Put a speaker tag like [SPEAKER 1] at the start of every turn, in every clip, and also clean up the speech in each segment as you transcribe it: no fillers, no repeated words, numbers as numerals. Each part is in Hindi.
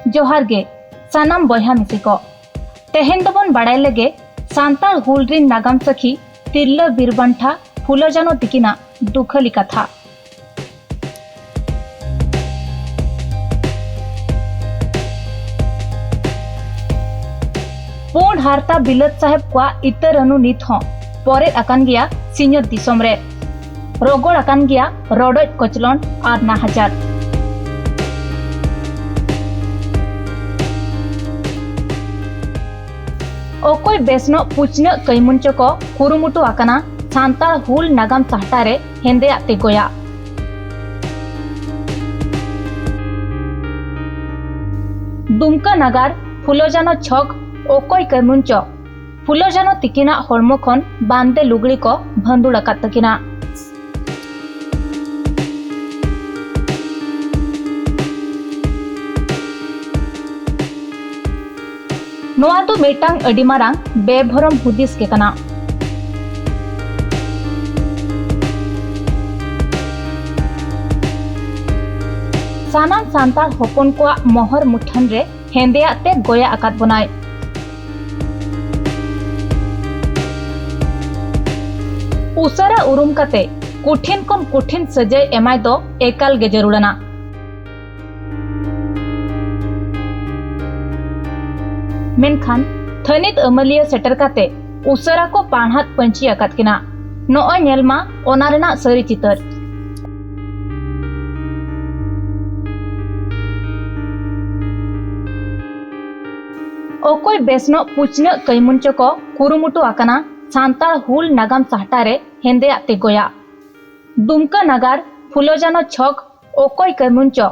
[SPEAKER 1] जोहार गे सानाम बयहा मिसी को तेहेन दबन बाड़ाय लगे सांताल हुल रिन नागाम सखी तिरला बीरबांठा फुलो जानो तिकिना दुखली कथा। पुंड हारता बिलत साहेब को इतर अनु नित हों परे अकान गया सिंहत दिसोम रे रोगोड़ अकान गया रोडोज कोचलोन आर नाहाजार। ओकोय बेसनो पुचना कैमुंचो को कुरुमुटु आकना सांताल हुल नागाम साहटारे हेंदे आते गोया। दुमका नगार फुलोजानो छक ओकोय कैमुंचो फुलोजानो तिकिना हड़मो खन बांदे लुगड़ी को भंदुड़ अकात तकिना। नोआ तो मेटांग अडी मारांग बेभरम हुदिस के कना। सानाम सांताल होपन को मोहर मुठन रे हेंदेया ते गोया अकात बनाय। उसरा उरुम कते कुठिन कम कुठिन सजाय एमाय दो एकाल गे जरूरना। मेनखान थनित अमलिया सेटर काते उसरा को पाणहात पंची अकात किना नोय नेलमा ओना रेना सरी चितर। ओकोय बेसनो पुचना कैमुंचो को कुरुमुटु आकना सांताल हुल नागाम साहटारे हेंदे आते गोया। दुमका नगार फुलोजानो छक ओकोय कैमुंचो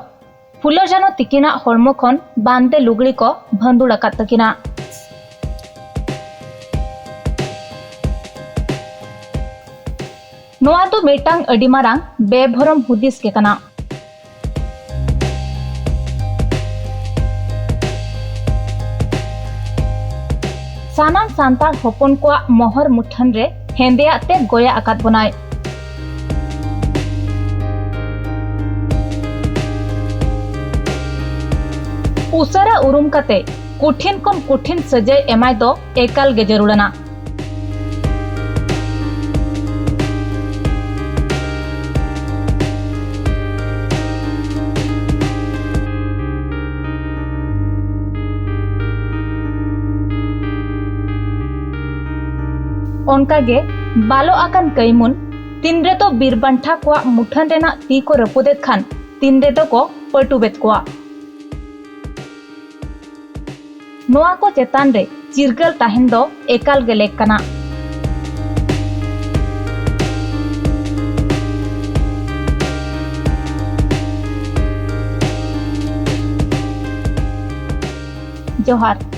[SPEAKER 1] फुलोजानो तिकिना हड़मो खन बांदे लुगड़ी को भंदुड़ अकात तकिना। नोआ तो मेटांग अडी मारांग बेभरम हुदिस के कना। सानाम सांताल होपन को मोहर मुठन रे हेंदेया ते गोया अकात बनाय। उसरा उरुम कते कुठिन कम कुठिन सजाय एमाय दो एकाल गे जरूरना। ओनकागे बालो आकान कैमुन तिनरे तो बीरबांठा को मुठन रेना ती को रपुदेत खान तिनरे तो को पटुबेत को। नोआ को चेतान रे चिरगल ताहेन दो एकाल गे लेक कना। जोहार।